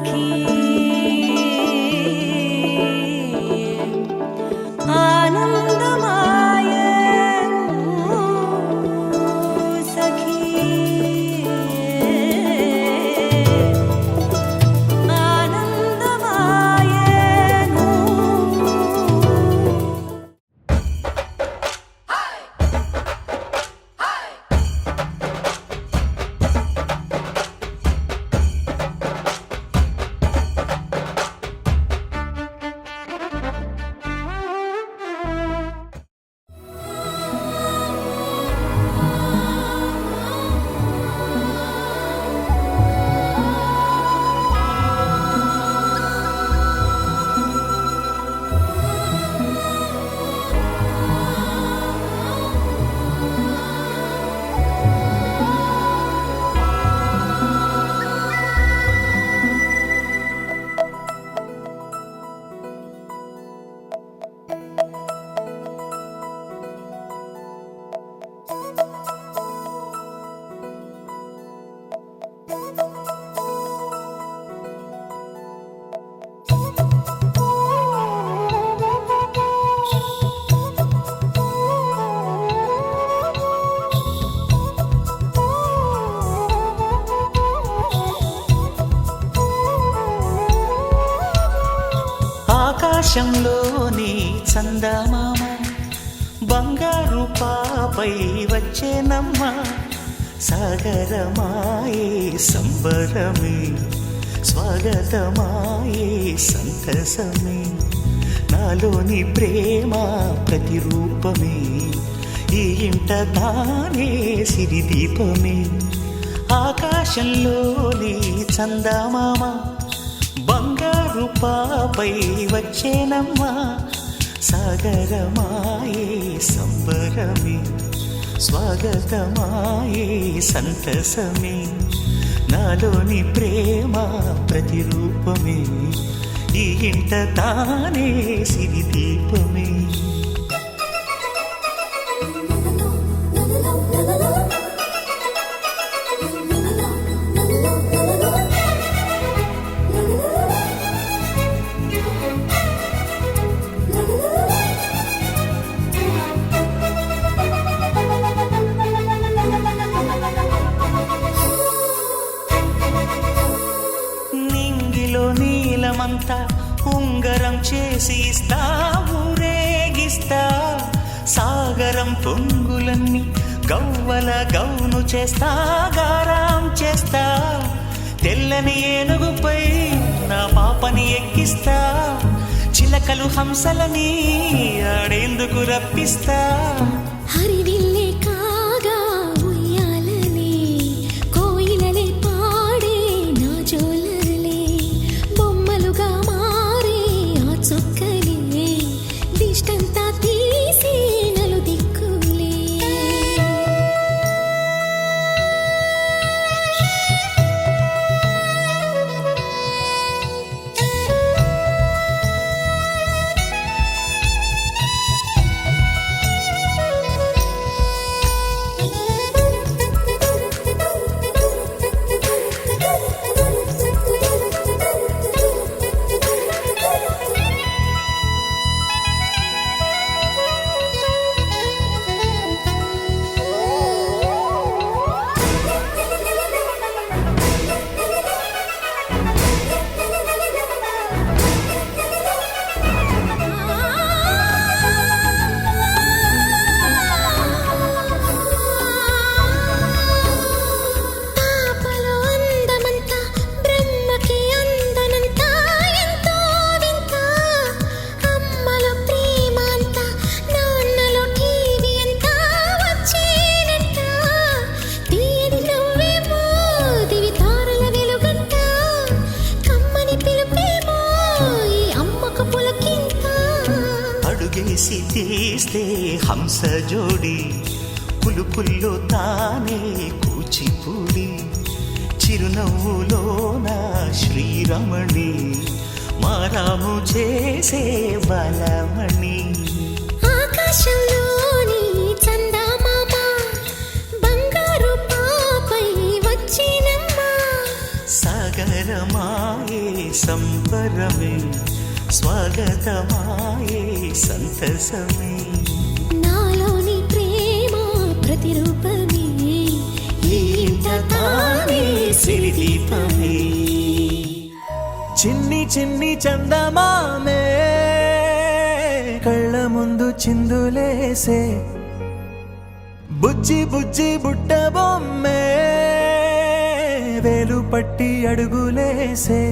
सखी आनंदमाय सखी आनंदमाय ఆకాశంలోని చందమామ బంగారు పాపై వచ్చేనమ్మ సాగరమాయే సంబరమే స్వాగతమాయే సంతసమే నాలోని ప్రేమ ప్రతిరూపమే ఈ ఇంట తానే సిరిదీపమే ఆకాశంలోని చందమామ బంగారు పాపై వచ్చేనమ్మా సాగరమాయే సంబరమే స్వాగతమాయే సంతసమే నాలోని ప్రేమ ప్రతిరూపమే ఈ ఇంట తానే సిరిదీపమే నీలమంతా ఉంగరం చేసి ఇస్తా ఊరేగిస్తా సాగరం పొంగులన్నీ గవ్వల గౌను చేస్తా గారాం చేస్తా తెల్లని ఏనుగుపై నా పాపని ఎక్కిస్తా చిలకలు హంసలని ఆడేందుకు రప్పిస్తా హరివిల్లే కాగా ఉయ్యాలనే కోయిలనే పాడే నా జోలలే బొమ్మలుగా మారే ఆ చొక్కలే దిష్టంతా తీసి నలు దిక్కులే చేసి తీస్తే హంస జోడి పులుపుల్లో తానే కూచిపూడి చిరునవ్వులోన శ్రీరమణి మారాము చేసే బలమణి ఆకాశంలోని చందమామ బంగారు పాపై వచ్చినమ్మా సాగర సందరమాయే సంబరమే స్వాగతమాయే సంతసమే నాలోని ప్రేమ ప్రతిరూపమే ఈ ఇంట తానే సిరిదీపమే చిన్ని చిన్ని చందమామే కళ్ళ ముందు చిందులేసే బుజ్జి బుజ్జి బుట్ట బొమ్మే వేలు పట్టి అడుగులేసే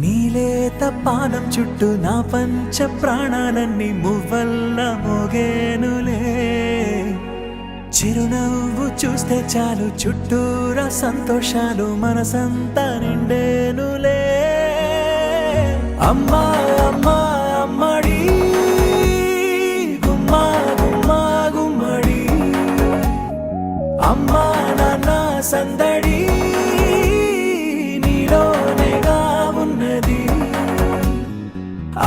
నీలేత పానం చుట్టూ నా పంచ ప్రాణాలన్నీ మువ్వల్ల మోగేనులే చిరునవ్వు చూస్తే చాలు చుట్టూరా సంతోషాలు మనసంతా నిండేనులే అమ్మా అమ్మా అమ్మడి గుమ్మా గుమ్మా గుమ్మడి అమ్మా నాన్న సందడి నీలోనేగా ఉన్నది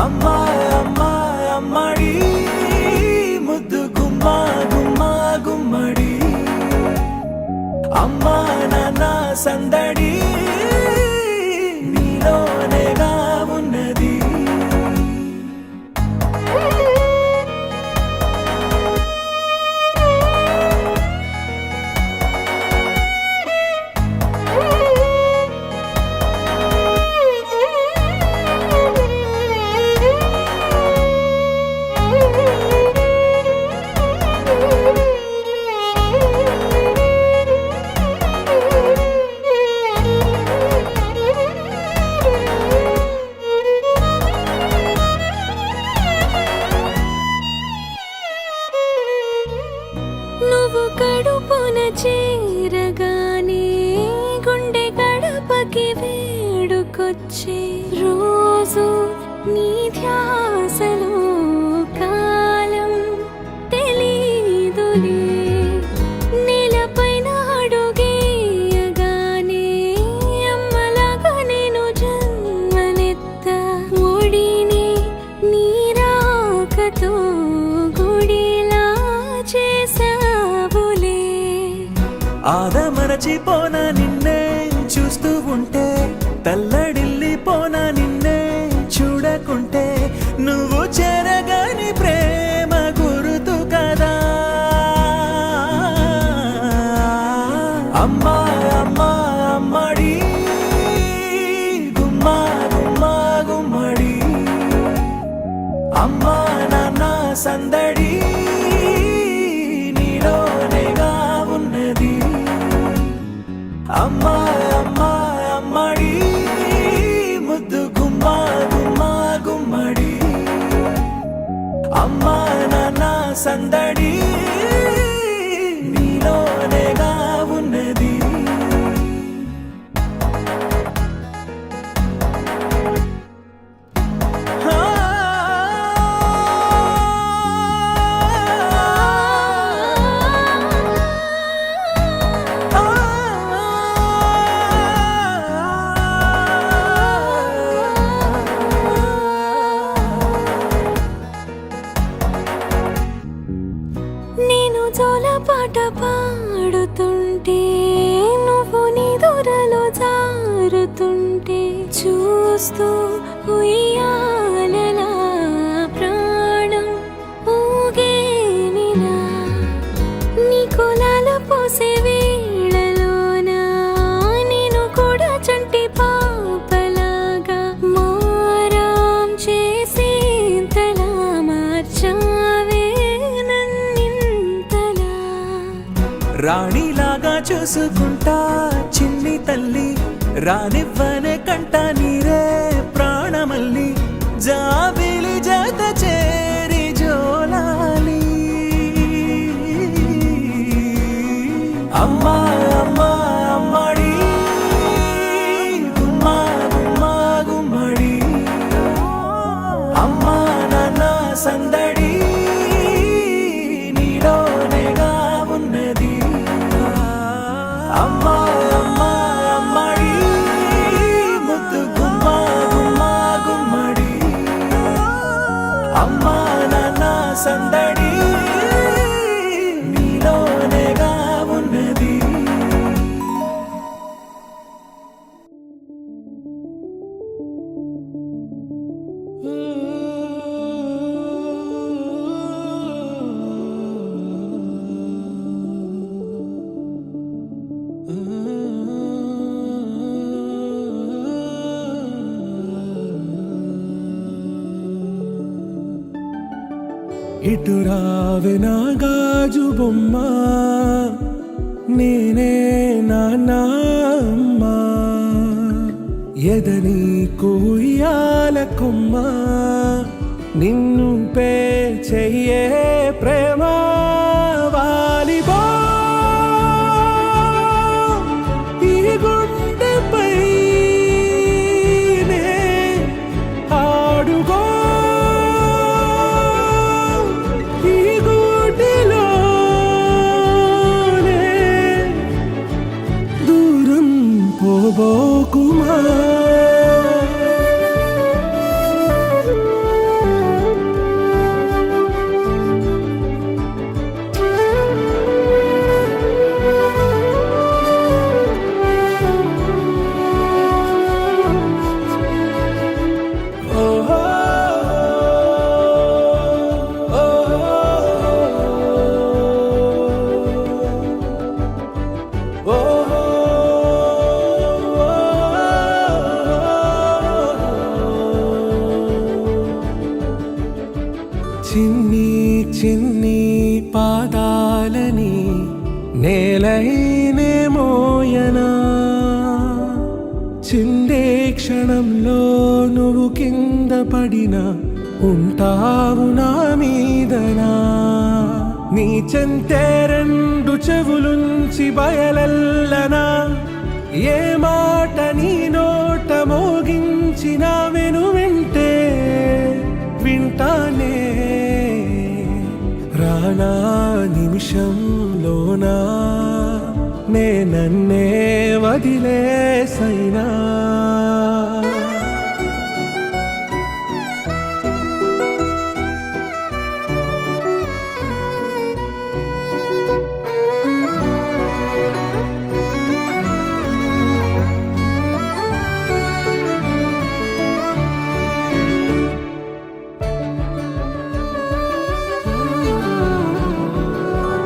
అమ్మా అమ్మా అమ్మడి ముద్దు గుమ్మా గుమ్మా గుమ్మడి అమ్మా నాన్న సందడి నీలోనేగా ఉన్నది నువ్వు కడుపున చేరగానే గుండె గడపకి వేడుకొచ్చే రోజు నీ ధ్యాసలో కాలం తెలీదులే నేలపైన అడుగేయగానే అమ్మలాగా నేను జన్మనెత్త ఒడిని నీ రాకతో గుడిలా చేసావులే ఆదమరచిపోనా నిన్నే చూస్తూ ఉంటే తల్లడిల్లిపోనా నిన్నే చూడకుంటే నువ్వు చెరగని ప్రేమ గురుతు కదా అమ్మా అమ్మా అమ్మడి గుమ్మా గుమ్మా గుమ్మడి అమ్మా నాన్న సందడి నీలోనేగా ఉన్నది అమ్మా అమ్మా అమ్మడి ముద్దు గుమ్మా గుమ్మా గుమ్మడి అమ్మా నాన్న సందడి నీలోనేగా ఉన్నది నేను జోలపాట పాడుతుంటే నువ్వు నీ దూరలో జారుతుంటే చూస్తూ ఉయ్యాలలా ప్రాణం ఊగేనిలా నీ కులాల పోసే వేళలోన నేను కూడా చంటి పాపలాగా మారాం చేసేంతలా మార్చావే నన్నింతలా రాణిలాగా చూసుకుంటా చిన్ని తల్లి రానివ్వనే కంట నీరే ప్రాణమల్లి జాబిలి జత చేరి జోలాలి అమ్మా అమ్మా అమ్మడి గుమ్మా గుమ్మా గుమ్మడి అమ్మా నాన్న సందడి నీలోనేగా ఉన్నది అమ్మా అమ్మా అమ్మడి ముద్దు గుమ్మా గుమ్మా గుమ్మడి ఇటు రావే నా గాజు బొమ్మ నేనే నాన్న అమ్మా ఎదని కుయ్యాల కొమ్మ నిన్ను పే చెయ్యే ప్రేమ వాలిబో ఈ గుండెపై నే ఆడుగో ఈ గుడిలోనే దూరం పోబోకుమా చిన్ని చిన్ని పాదాలని నేలైనే మోయనా చిందే క్షణంలో నువ్వు కింద పడినా ఉంటావు నా మీదనా నీ చెంతే రెండు చెవులుంచి బయలెల్లనా ఏ మాట నీ నోట మోగించిన వెను వింటే వింటానే రానా నిమిషంలోనా నే నన్నే వదిలేసైనా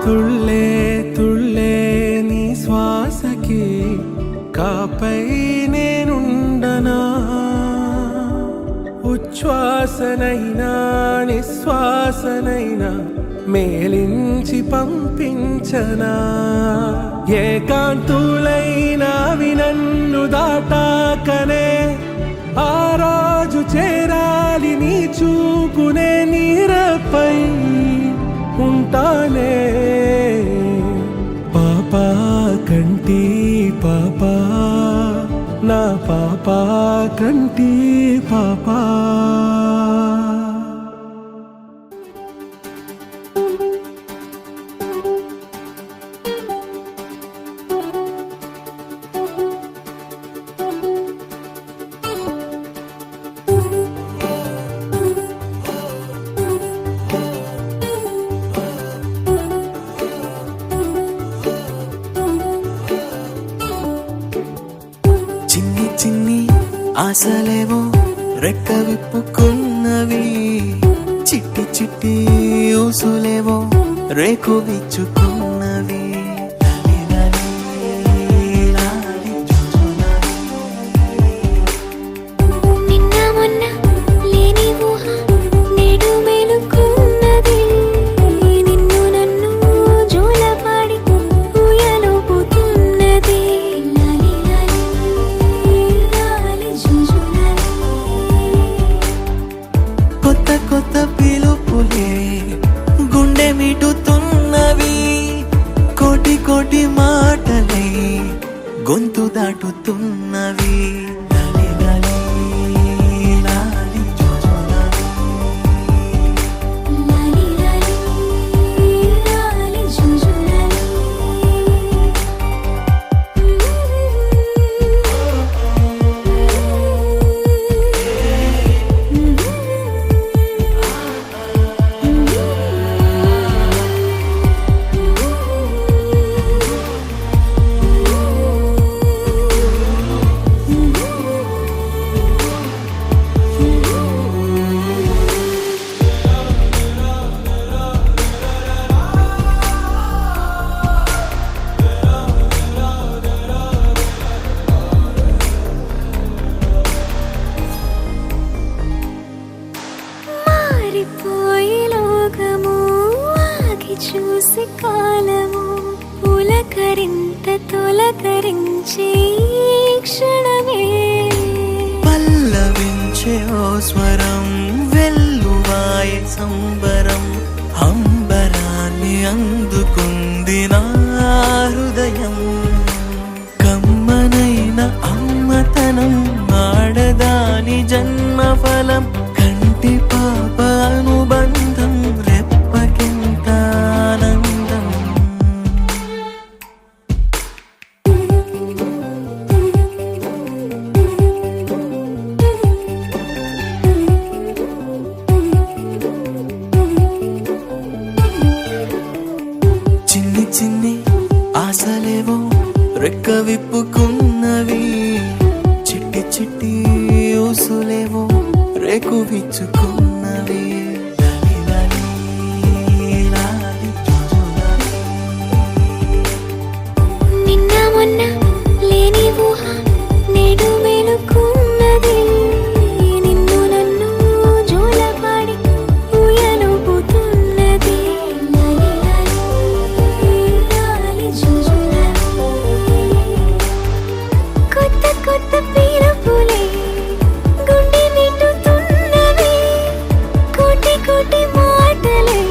తుళ్ళే తుళ్ళే నీ శ్వాసకి కాపై నేనుండనా ఉచ్ఛ్వాసనైనా నిశ్వాసనైనా మేలించి పంపించనా ఏకాంతులైనవి నన్ను దాటాకనే ఆ రాజు చేరాలి నీ చూపునే నీరపై ఉంటానే పాపా కంటి పాపా నా పాపా కంటి పాపా చిన్ని చిన్ని ఆశలేవో రెక్క విప్పుకున్నవి చిట్టి చిట్టి ఊసులేవో రేకు విచ్చుకున్నవి నిన్న మొన్న లేని ఊహ నేడు మేలుకున్నది నిన్ను నన్ను జోలపాడి ఊయలుపుతున్నది లాలి లాలి లాలి జుజులాలి కొత్త కొత్త పిలుపులే గుండె మిటుతున్నవి కోటి కోటి మాటలే గొంతు దాటుతున్నవి లాలి లాలి లాలి జోజోలాలి. లాలి లాలి లాలి జుజులాలి తొలకరించే ఈ క్షణమే పల్లవించే ఓ స్వరం వెల్లువాయ సంబరం అంబరాన్ని అందుకుంది నా హృదయం కమ్మనైన అమ్మతనం ఆడదాని జన్మఫలం కంటి పాప అనుబంధం రెప్పకెంత ఆనందం చిన్ని చిన్ని ఆశలేవో రెక్క విప్పుకున్నవి చిట్టి చిట్టి ఊసులేవో రేకు విచ్చుకున్నవి లాలి లాలి లాలి జుజులాలి. నిన్న మొన్న లేని ఊహ నేడు మేలుకున్నది నిన్ను నన్ను జోలపాడి ఊయలుపుతున్నది లాలి లాలి లాలి జుజులాలి. కొత్త కొత్త పిలుపులే గుండె నిండుతున్నవి కోటి కోటి మాటలే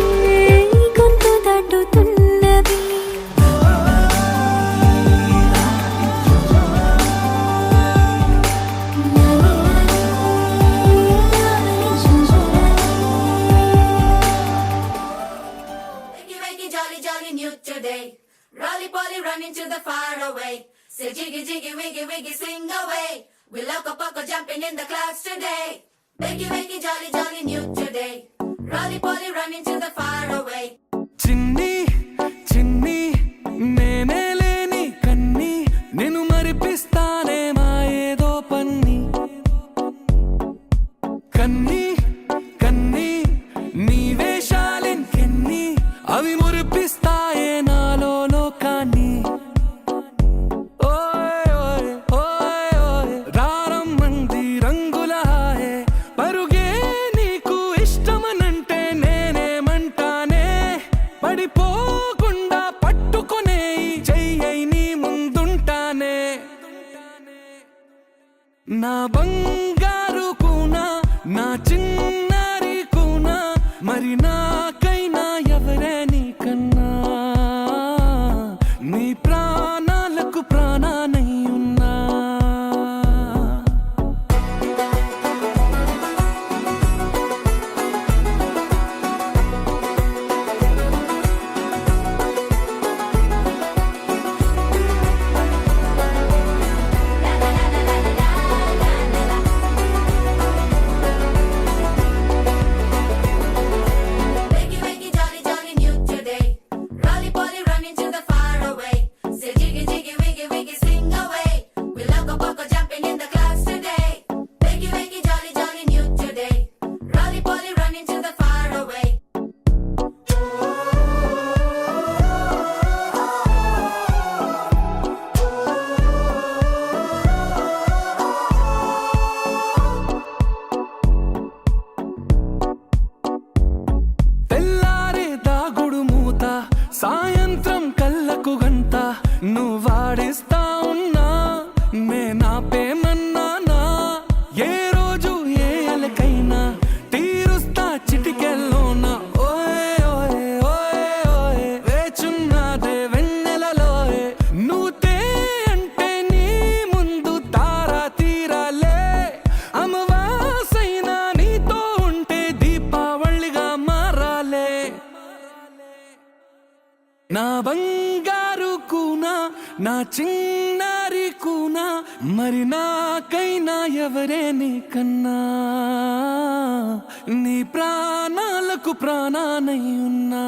గొంతు దాటుతున్నవి Wakey, wakey, jolly, jolly, new today. Rolly poly, running to the far away. Say jiggy, jiggy, wiggy, wiggy, sing away. We loco poco jumping in the clouds today. Wakey, wakey, jolly, jolly, new today. Rolly poly, running to the far away. చిన్ని చిన్ని నేనే లేని కన్ని నేను మరిపిస్తానే మా ఏదో పన్ని కన్ని కన్ని నీ వేషాలెన్కెన్ని అవి మురిపిస్తాయే నాలో లోకాన్ని ఓయ్ ఓయ్ ఓయ్ ఓయ్ రారమ్మంది రంగుల హాయే పరుగే నీకు ఇష్టమనంటే నేనేమంటానే పడిపోకుండా పట్టుకునే చెయ్యై నీ ముందుంటానే నా బంగారు కూనా నా చిన్నారి కూనా మరి నాకైనా ఎవరే నీకన్నా నీ ప్రాణాలకు ప్రాణానై ఉన్నా Wakey, wakey, jolly, jolly, new today. Rolly poly, running to the far away. Say jiggy, jiggy, wiggy, wiggy, sing away. We loco poco jumping in the clouds today. Wakey, wakey, jolly, jolly, new today. Rolly poly, running to the far away. తెల్లారే దాగుడు మూత సాయంత్రం కళ్ళకు గంట నువ్వాడిస్తా ఉన్నా నేనాపేమన్నానా ఏ రోజు ఏ అలకైనా తీరుస్తా చిటికెల్లోనా ఓయ్ ఓయ్ ఓయ్ ఓయ్ వేచున్నదే వెన్నెలలోయే నువ్వుతే అంటే నీ ముందు తారా తీరాలే అమవాసైనా నీతో ఉంటే దీపావళిగా మారాలే నా బంగారు కూనా నా చిన్నారి కూనా మరి నాకైనా ఎవరే నీకన్నా నీ ప్రాణాలకు ప్రాణానై ఉన్నా